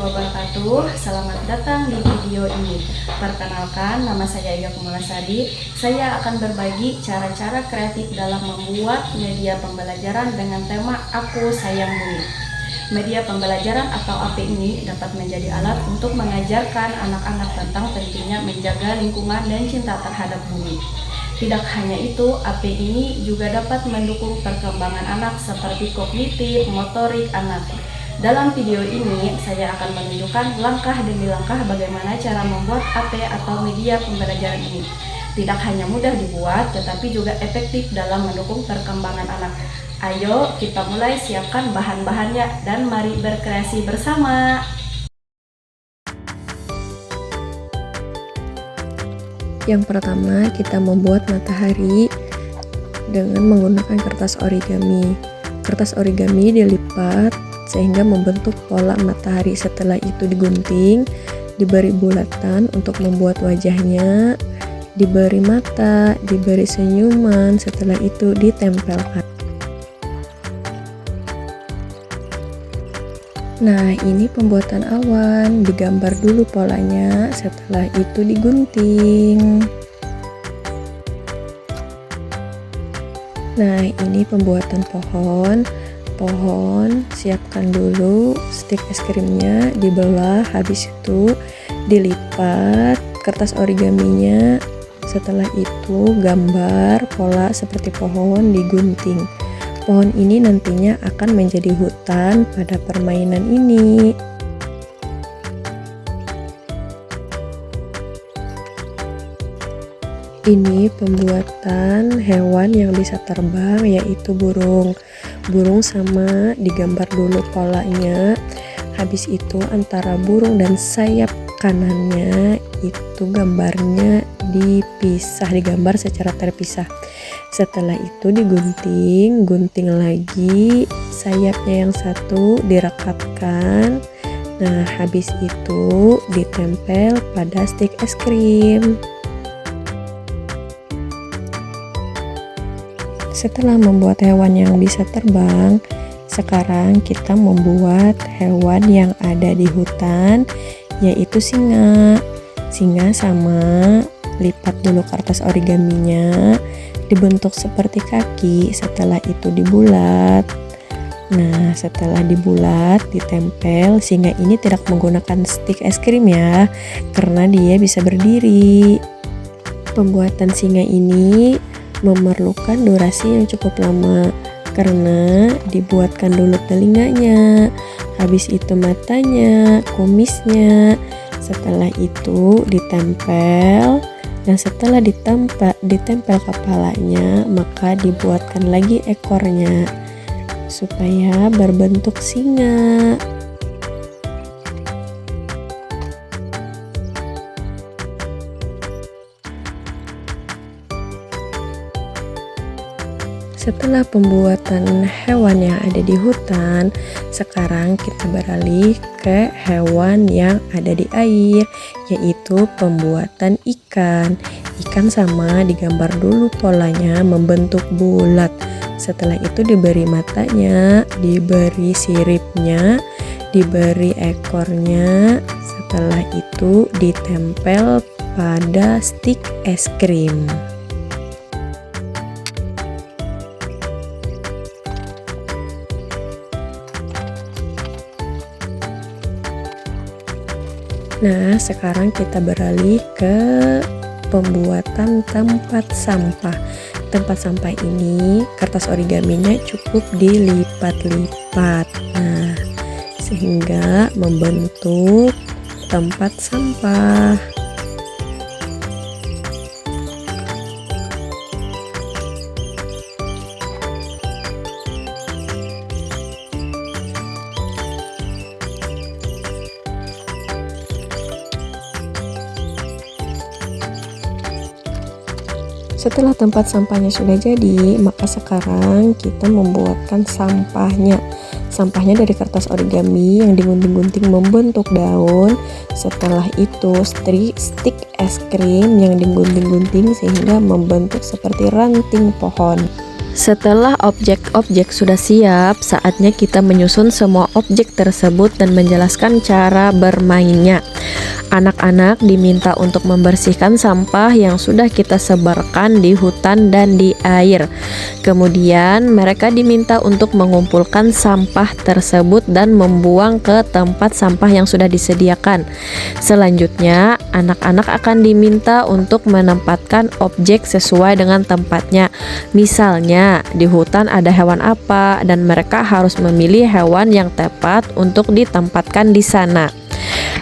wabarakatuh. Selamat datang di video ini. Perkenalkan, nama saya Iga Kumulasadi. Saya akan berbagi cara-cara kreatif dalam membuat media pembelajaran dengan tema Aku Sayang Bumi. Media pembelajaran atau AP ini dapat menjadi alat untuk mengajarkan anak-anak tentang pentingnya menjaga lingkungan dan cinta terhadap bumi. Tidak hanya itu, AP ini juga dapat mendukung perkembangan anak seperti kognitif, motorik anak. Dalam video ini, saya akan menunjukkan langkah demi langkah bagaimana cara membuat AP atau media pembelajaran ini. Tidak hanya mudah dibuat, tetapi juga efektif dalam mendukung perkembangan anak. Ayo kita mulai siapkan bahan-bahannya dan mari berkreasi bersama. Yang pertama, kita membuat matahari dengan menggunakan kertas origami. Kertas origami dilipat sehingga membentuk pola matahari. Setelah itu digunting, diberi bulatan untuk membuat wajahnya, diberi mata, diberi senyuman, setelah itu ditempelkan. Nah, ini pembuatan awan, digambar dulu polanya, setelah itu digunting. Nah, ini pembuatan pohon. Siapkan dulu stik es krimnya, dibelah, habis itu dilipat kertas origaminya. Setelah itu gambar pola seperti pohon, digunting. Pohon ini nantinya akan menjadi hutan pada permainan ini. Ini pembuatan hewan yang bisa terbang, yaitu burung. Burung sama digambar dulu polanya. Habis itu antara burung dan sayap kanannya itu gambarnya digambar secara terpisah. Setelah itu digunting, gunting lagi, sayapnya yang satu direkatkan. Nah, habis itu ditempel pada stik es krim. Setelah membuat hewan yang bisa terbang, sekarang kita membuat hewan yang ada di hutan, yaitu singa. Singa sama lipat dulu kertas origaminya, dibentuk seperti kaki, setelah itu dibulat. Nah, setelah dibulat, ditempel. Singa ini tidak menggunakan stik es krim ya, karena dia bisa berdiri. Pembuatan singa ini memerlukan durasi yang cukup lama, karena dibuatkan dulu telinganya, habis itu matanya, kumisnya, setelah itu ditempel. Dan setelah ditempel kepalanya, maka dibuatkan lagi ekornya supaya berbentuk singa. Setelah pembuatan hewan yang ada di hutan, sekarang kita beralih ke hewan yang ada di air, yaitu pembuatan ikan. Ikan sama digambar dulu polanya membentuk bulat. Setelah itu diberi matanya, diberi siripnya, diberi ekornya. Setelah itu ditempel pada stik es krim. Nah, sekarang kita beralih ke pembuatan tempat sampah. Tempat sampah ini kertas origaminya cukup dilipat-lipat. Nah, sehingga membentuk tempat sampah. Setelah tempat sampahnya sudah jadi, maka sekarang kita membuatkan sampahnya. Sampahnya dari kertas origami yang digunting-gunting membentuk daun. Setelah itu stik es krim yang digunting-gunting sehingga membentuk seperti ranting pohon. Setelah objek-objek sudah siap, saatnya kita menyusun semua objek tersebut dan menjelaskan cara bermainnya. Anak-anak diminta untuk membersihkan sampah yang sudah kita sebarkan di hutan dan di air. Kemudian mereka diminta untuk mengumpulkan sampah tersebut dan membuang ke tempat sampah yang sudah disediakan. Selanjutnya, anak-anak akan diminta untuk menempatkan objek sesuai dengan tempatnya. Misalnya, di hutan ada hewan apa dan mereka harus memilih hewan yang tepat untuk ditempatkan di sana.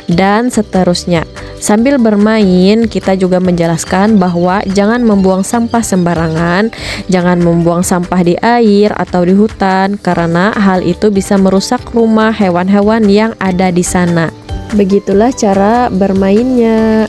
Dan seterusnya. Sambil bermain, kita juga menjelaskan bahwa jangan membuang sampah sembarangan, jangan membuang sampah di air atau di hutan karena hal itu bisa merusak rumah hewan-hewan yang ada di sana. Begitulah cara bermainnya.